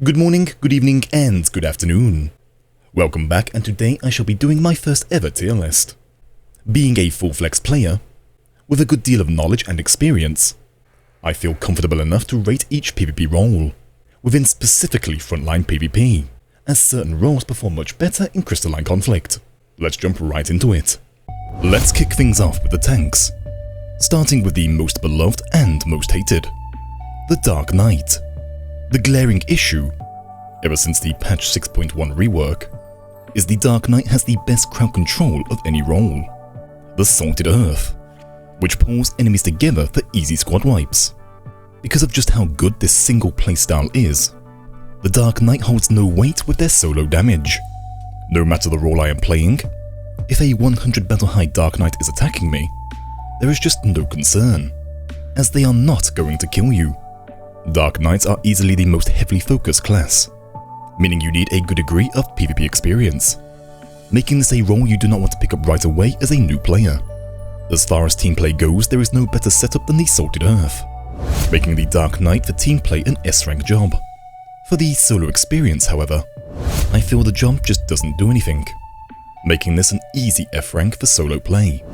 Good morning, good evening, and good afternoon. Welcome back, and today I shall be doing my first ever tier list. Being a full flex player, with a good deal of knowledge and experience, I feel comfortable enough to rate each PvP role, within specifically Frontline PVP, as certain roles perform much better in crystalline conflict. Let's jump right into it. Let's kick things off with the tanks, starting with the most beloved and most hated, the Dark Knight. The glaring issue, ever since the patch 6.1 rework, is the Dark Knight has the best crowd control of any role, the Salted Earth, which pulls enemies together for easy squad wipes. Because of just how good this single playstyle is, the Dark Knight holds no weight with their solo damage. No matter the role I am playing, if a 100 battle high Dark Knight is attacking me, there is just no concern, as they are not going to kill you. Dark Knights are easily the most heavily focused class, meaning you need a good degree of PvP experience, making this a role you do not want to pick up right away as a new player. As far as team play goes, there is no better setup than the Salted Earth, making the Dark Knight for team play an S-rank job. For the solo experience, however, I feel the job just doesn't do anything, making this an easy F-rank for solo play.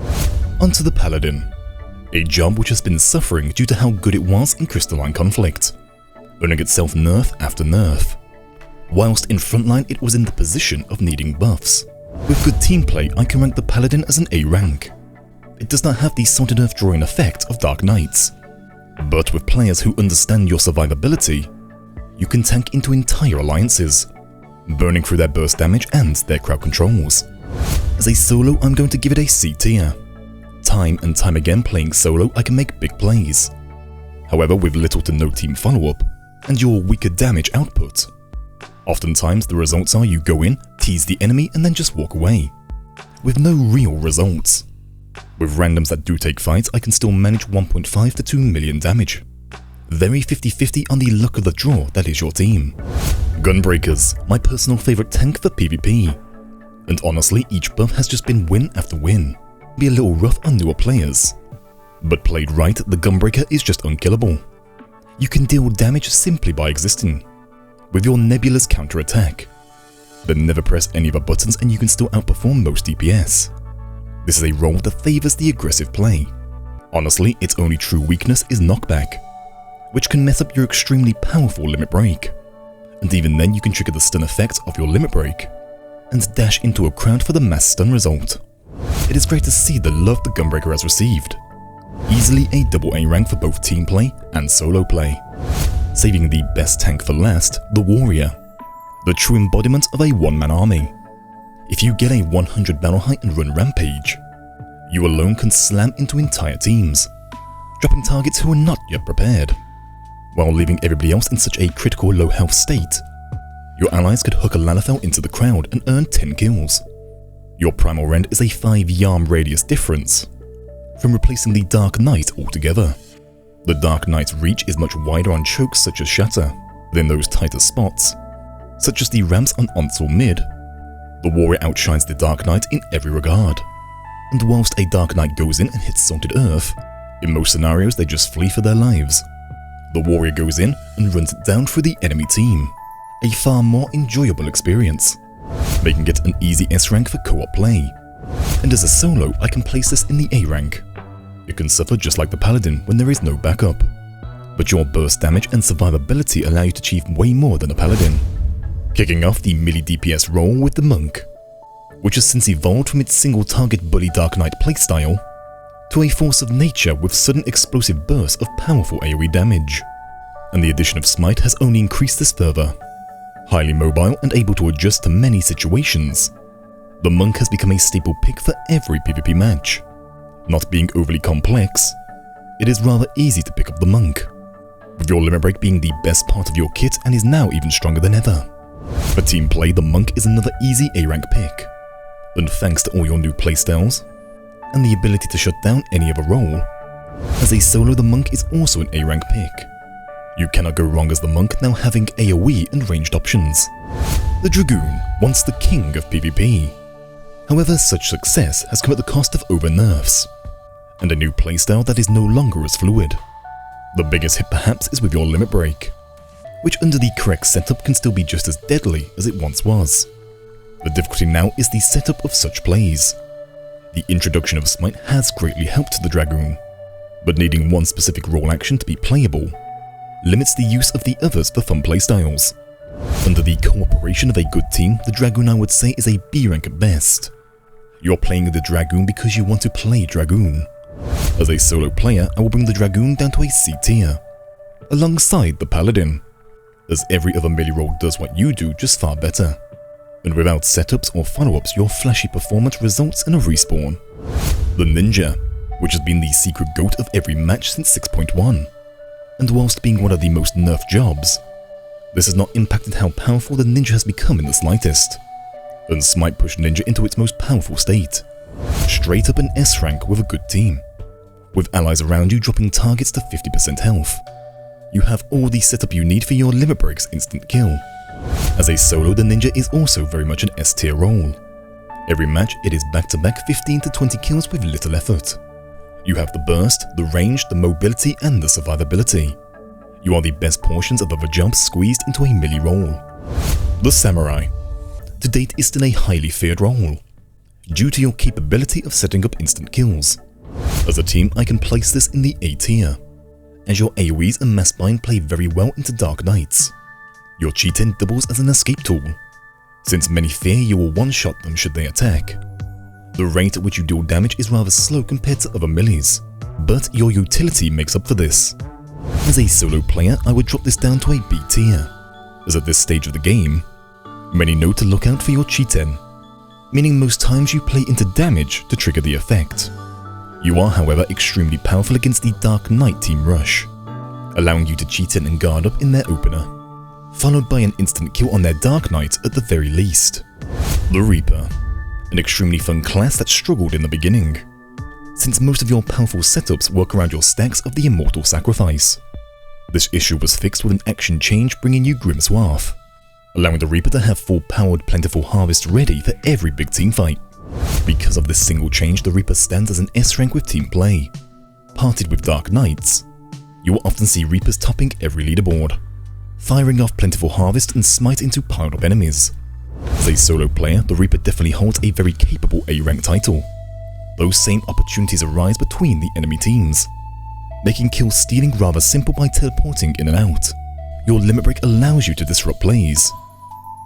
Onto the Paladin, a job which has been suffering due to how good it was in crystalline conflict, earning itself nerf after nerf. Whilst in Frontline it was in the position of needing buffs. With good team play, I can rank the Paladin as an A rank. It does not have the Salted Earth drawing effect of Dark Knights, but with players who understand your survivability, you can tank into entire alliances, burning through their burst damage and their crowd controls. As a solo, I'm going to give it a C tier. Time and time again playing solo, I can make big plays. However, with little to no team follow-up, and your weaker damage output, oftentimes the results are you go in, tease the enemy, and then just walk away, with no real results. With randoms that do take fights, I can still manage 1.5 to 2 million damage. Very 50-50 on the luck of the draw that is your team. Gunbreakers, my personal favourite tank for PvP. And honestly, each buff has just been win after win. Be a little rough on newer players, but played right, the Gunbreaker is just unkillable. You can deal damage simply by existing, with your nebulous counter-attack. Then never press any of the buttons and you can still outperform most DPS. This is a role that favours the aggressive play. Honestly, its only true weakness is knockback, which can mess up your extremely powerful limit break. And even then you can trigger the stun effect of your limit break, and dash into a crowd for the mass stun result. It is great to see the love the Gunbreaker has received. Easily a double A rank for both team play and solo play. Saving the best tank for last, the Warrior, the true embodiment of a one-man army. If you get a 100 battle height and run rampage, you alone can slam into entire teams, dropping targets who are not yet prepared, while leaving everybody else in such a critical low health state. Your allies could hook a Lalafell into the crowd and earn 10 kills. Your primal rend is a 5 yarm radius difference from replacing the Dark Knight altogether. The Dark Knight's reach is much wider on chokes such as Shatter than those tighter spots, such as the ramps on Onsel mid. The Warrior outshines the Dark Knight in every regard, and whilst a Dark Knight goes in and hits Salted Earth, in most scenarios they just flee for their lives. The Warrior goes in and runs it down through the enemy team, a far more enjoyable experience, making it an easy S rank for co-op play. And as a solo, I can place this in the A rank. It can suffer just like the Paladin when there is no backup, but your burst damage and survivability allow you to achieve way more than a Paladin. Kicking off the melee DPS role with the Monk, which has since evolved from its single target bully Dark Knight playstyle to a force of nature with sudden explosive bursts of powerful AoE damage. And the addition of Smite has only increased this further. Highly mobile and able to adjust to many situations, the Monk has become a staple pick for every PvP match. Not being overly complex, it is rather easy to pick up the Monk, with your limit break being the best part of your kit and is now even stronger than ever. For team play, the Monk is another easy A rank pick, and thanks to all your new playstyles and the ability to shut down any other role, as a solo the Monk is also an A rank pick. You cannot go wrong as the Monk now having AoE and ranged options. The Dragoon, once the king of PvP. However, such success has come at the cost of over nerfs, and a new playstyle that is no longer as fluid. The biggest hit perhaps is with your limit break. which under the correct setup can still be just as deadly as it once was. The difficulty now is the setup of such plays. The introduction of Smite has greatly helped the Dragoon, but needing one specific role action to be playable limits the use of the others for fun playstyles. Under the cooperation of a good team, the Dragoon I would say is a B rank at best. You're playing the Dragoon because you want to play Dragoon. As a solo player, I will bring the Dragoon down to a C tier, alongside the Paladin, as every other melee role does what you do just far better. And without setups or follow-ups, your flashy performance results in a respawn. The Ninja, which has been the secret GOAT of every match since 6.1. And whilst being one of the most nerfed jobs, this has not impacted how powerful the Ninja has become in the slightest. And Smite pushed Ninja into its most powerful state. Straight up an S rank with a good team. With allies around you dropping targets to 50% health. You have all the setup you need for your limit breaks instant kill. As a solo, the Ninja is also very much an S tier role. Every match it is back-to-back 15 to 20 kills with little effort. You have the burst, the range, the mobility and the survivability. You are the best portions of other jumps squeezed into a melee role. The Samurai, to date, is still a highly feared role, due to your capability of setting up instant kills. As a team, I can place this in the A tier, as your AoEs and mass bind play very well into Dark Knights. Your Cheat-In doubles as an escape tool, since many fear you will one-shot them should they attack. The rate at which you deal damage is rather slow compared to other melees, but your utility makes up for this. As a solo player, I would drop this down to a B tier, as at this stage of the game, many know to look out for your Cheat-In, meaning most times you play into damage to trigger the effect. You are, however, extremely powerful against the Dark Knight team rush, allowing you to cheat in and guard up in their opener, followed by an instant kill on their Dark Knight at the very least. The Reaper, an extremely fun class that struggled in the beginning, since most of your powerful setups work around your stacks of the Immortal Sacrifice. This issue was fixed with an action change bringing you Grim Swath, allowing the Reaper to have full-powered Plentiful Harvest ready for every big team fight. Because of this single change, the Reaper stands as an S rank with team play. Parted with Dark Knights, you will often see Reapers topping every leaderboard, firing off Plentiful Harvest and Smite into piled up enemies. As a solo player, the Reaper definitely holds a very capable A rank title. Those same opportunities arise between the enemy teams, making kill stealing rather simple by teleporting in and out. Your limit break allows you to disrupt plays,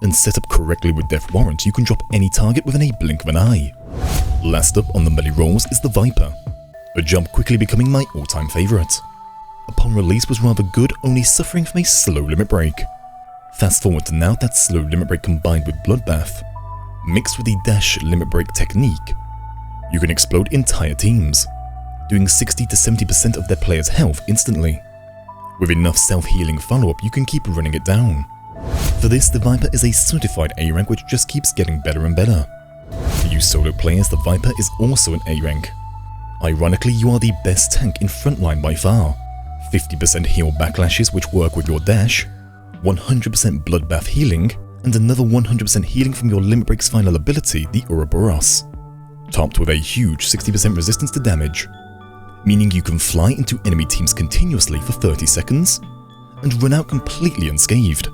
and set up correctly with Death Warrant, you can drop any target within a blink of an eye. Last up on the melee rolls is the Viper, a jump quickly becoming my all-time favourite. Upon release was rather good, only suffering from a slow limit break. Fast forward to now, that slow limit break combined with Bloodbath, mixed with the dash limit break technique, you can explode entire teams, doing 60 to 70% of their players' health instantly. With enough self-healing follow-up, you can keep running it down. For this, the Viper is a certified A rank which just keeps getting better and better. For you solo players, the Viper is also an A rank. Ironically, you are the best tank in Frontline by far. 50% heal backlashes which work with your dash, 100% bloodbath healing, and another 100% healing from your limit break's final ability, the Ouroboros, topped with a huge 60% resistance to damage, meaning you can fly into enemy teams continuously for 30 seconds and run out completely unscathed.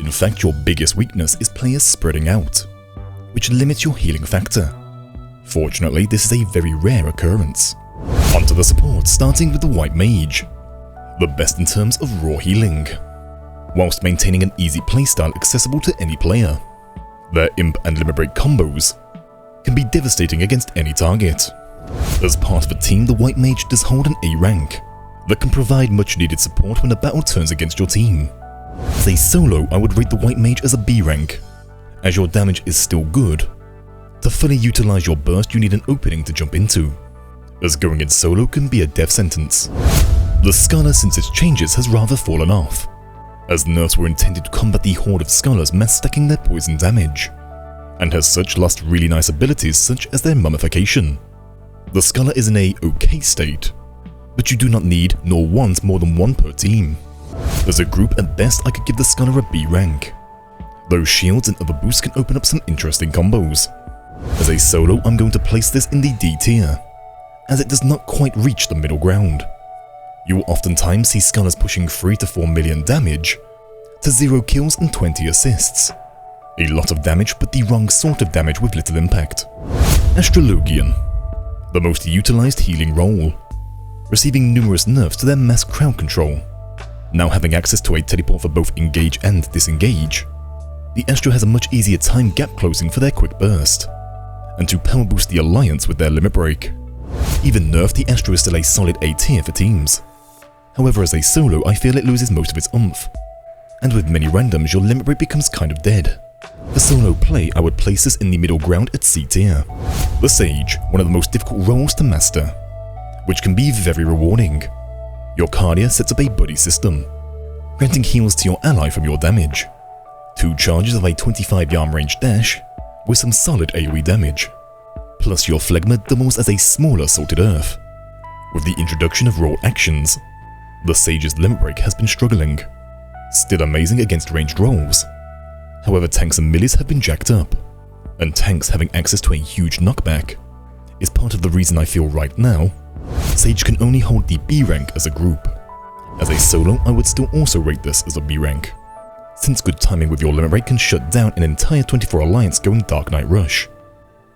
In fact, your biggest weakness is players spreading out, which limits your healing factor. Fortunately, this is a very rare occurrence. Onto the support, starting with the White Mage, the best in terms of raw healing, whilst maintaining an easy playstyle accessible to any player. Their Imp and Limit Break combos can be devastating against any target. As part of a team, the White Mage does hold an A rank that can provide much needed support when a battle turns against your team. As a solo, I would rate the White Mage as a B rank, as your damage is still good. To fully utilize your burst, you need an opening to jump into, as going in solo can be a death sentence. The Skullr since its changes has rather fallen off, as nerfs were intended to combat the horde of Skullrs mass stacking their poison damage, and has such lost really nice abilities such as their mummification. The Skullr is in a okay state, but you do not need nor want more than one per team. As a group, at best, I could give the Skullr a B rank. Those shields and other boosts can open up some interesting combos. As a solo, I'm going to place this in the D tier, as it does not quite reach the middle ground. You will oftentimes see Skullrs pushing 3 to 4 million damage, to 0 kills and 20 assists. A lot of damage, but the wrong sort of damage with little impact. Astrologian, the most utilized healing role, receiving numerous nerfs to their mass crowd control. Now having access to a teleport for both engage and disengage, the Astro has a much easier time gap closing for their quick burst, and to power boost the alliance with their limit break. Even nerfed, the Astro is still a solid A tier for teams. However, as a solo, I feel it loses most of its oomph, and with many randoms, your limit break becomes kind of dead. For solo play, I would place this in the middle ground at C tier. The Sage, one of the most difficult roles to master, which can be very rewarding. Your Cardia sets up a buddy system, granting heals to your ally from your damage. 2 charges of a 25-yard range dash with some solid AoE damage. Plus your Phlegma doubles as a smaller Salted Earth. With the introduction of raw actions, the Sage's limit break has been struggling. Still amazing against ranged rolls. However, tanks and melees have been jacked up, and tanks having access to a huge knockback is part of the reason I feel right now Sage can only hold the B rank as a group. As a solo, I would still also rate this as a B rank, since good timing with your limit break can shut down an entire 24 alliance going Dark Knight Rush,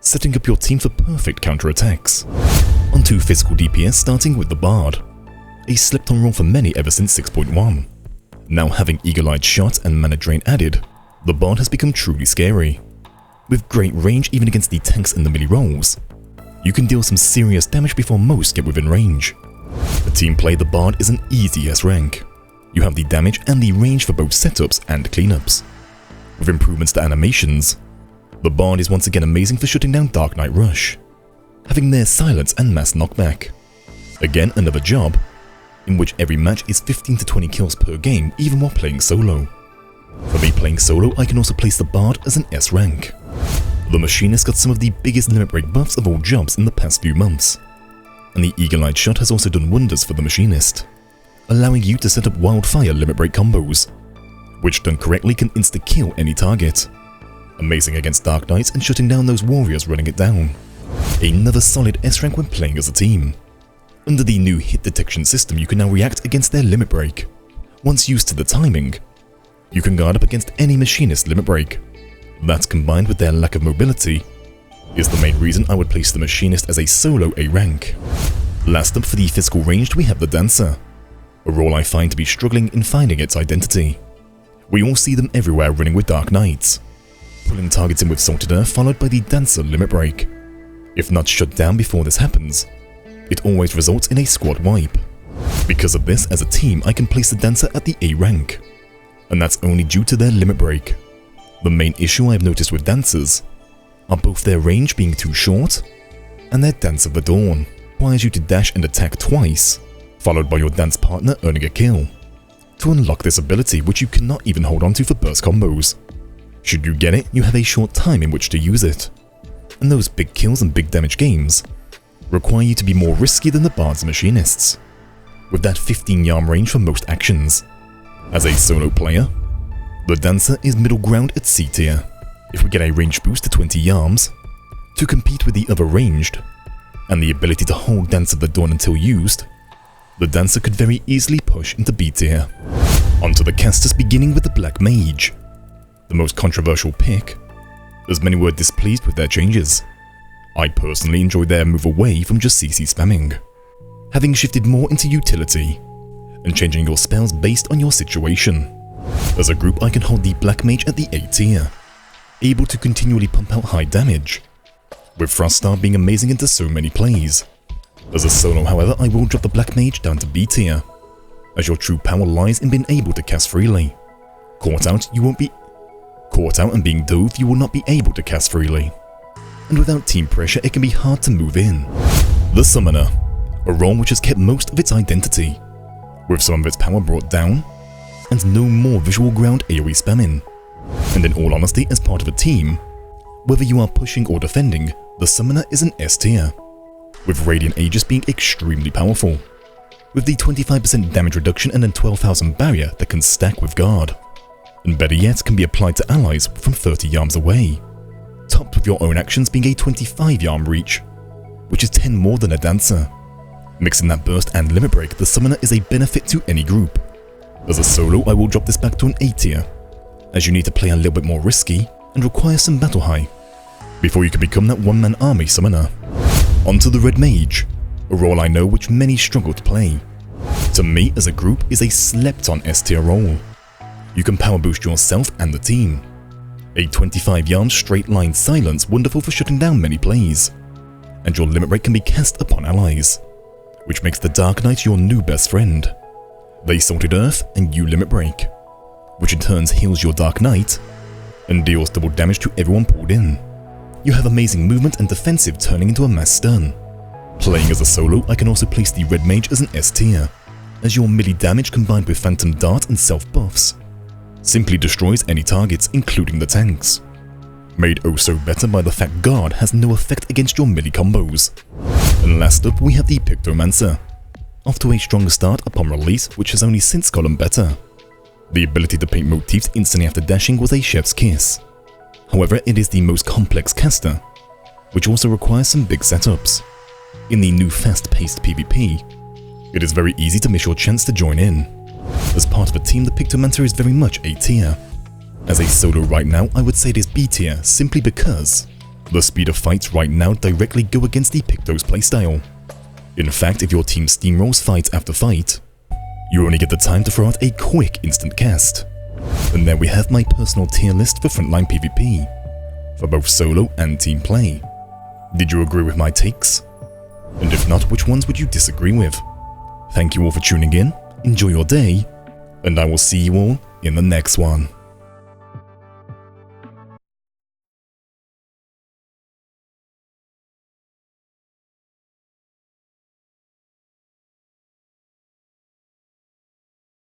setting up your team for perfect counterattacks. Onto physical DPS, starting with the Bard, a slept-on role for many ever since 6.1. Now having Eagle-Eyed Shot and Mana Drain added, the Bard has become truly scary. With great range even against the tanks and the melee roles, you can deal some serious damage before most get within range. For team play, the Bard is an easy S rank. You have the damage and the range for both setups and cleanups. With improvements to animations, the Bard is once again amazing for shutting down Dark Knight Rush, having near silence and mass knockback. Again, another job, in which every match is 15 to 20 kills per game even while playing solo. For me playing solo, I can also place the Bard as an S rank. The Machinist got some of the biggest limit break buffs of all jobs in the past few months, and the Eagle-Eyed Shot has also done wonders for the Machinist, allowing you to set up wildfire limit break combos, which done correctly can insta-kill any target. Amazing against Dark Knights and shutting down those warriors running it down. Another solid S rank when playing as a team. Under the new hit detection system, you can now react against their limit break. Once used to the timing, you can guard up against any Machinist limit break. That, combined with their lack of mobility, is the main reason I would place the Machinist as a solo A rank. Last up for the physical ranged, we have the Dancer, a role I find to be struggling in finding its identity. We all see them everywhere running with Dark Knights, pulling targets in with Salted Earth followed by the Dancer limit break. If not shut down before this happens, it always results in a squad wipe. Because of this, as a team, I can place the Dancer at the A rank, and that's only due to their limit break. The main issue I've noticed with Dancers are both their range being too short, and their Dance of the Dawn requires you to dash and attack twice, followed by your dance partner earning a kill, to unlock this ability which you cannot even hold onto for burst combos. Should you get it, you have a short time in which to use it, and those big kills and big damage games require you to be more risky than the Bards and Machinists, with that 15-yard range for most actions. As a solo player, the Dancer is middle ground at C tier. If we get a range boost to 20 yards to compete with the other ranged, and the ability to hold Dance of the Dawn until used, the Dancer could very easily push into B tier. Onto the casters, beginning with the Black Mage, the most controversial pick, as many were displeased with their changes. I personally enjoyed their move away from just CC spamming, having shifted more into utility, and changing your spells based on your situation. As a group, I can hold the Black Mage at the A tier, able to continually pump out high damage, with Froststar being amazing into so many plays. As a solo, however, I will drop the Black Mage down to B tier, as your true power lies in being able to cast freely. Caught out and being dove, you will not be able to cast freely, and without team pressure it can be hard to move in. The Summoner, a role which has kept most of its identity, with some of its power brought down, and no more visual ground AoE spamming. And in all honesty, as part of a team, whether you are pushing or defending, the Summoner is an S tier, with Radiant Aegis being extremely powerful, with the 25% damage reduction and then 12,000 barrier that can stack with Guard, and better yet can be applied to allies from 30 yards away, topped with your own actions being a 25-yard reach, which is 10 more than a Dancer. Mixing that burst and limit break, the Summoner is a benefit to any group, As a solo, I will drop this back to an A tier, as you need to play a little bit more risky and require some battle high before you can become that one-man army summoner. Onto the Red Mage, a role I know which many struggle to play. To me, as a group, is a slept-on S tier role. You can power boost yourself and the team. A 25-yard straight line silence wonderful for shutting down many plays, and your limit break can be cast upon allies, which makes the Dark Knight your new best friend. They Salted Earth and you limit break, which in turn heals your Dark Knight and deals double damage to everyone pulled in. You have amazing movement and defensive turning into a mass stun. Playing as a solo, I can also place the Red Mage as an S tier, as your melee damage combined with Phantom Dart and self buffs simply destroys any targets, including the tanks. Made oh so better by the fact Guard has no effect against your melee combos. And last up we have the Pictomancer, off to a strong start upon release, which has only since gotten better. The ability to paint motifs instantly after dashing was a chef's kiss. However, it is the most complex caster, which also requires some big setups. In the new fast-paced PvP, it is very easy to miss your chance to join in. As part of a team, the Pictomancer is very much A tier. As a solo right now, I would say it is B tier, simply because the speed of fights right now directly go against the Picto's playstyle. In fact, if your team steamrolls fight after fight, you only get the time to throw out a quick instant cast. And there we have my personal tier list for Frontline PvP, for both solo and team play. Did you agree with my takes? And if not, which ones would you disagree with? Thank you all for tuning in, enjoy your day, and I will see you all in the next one.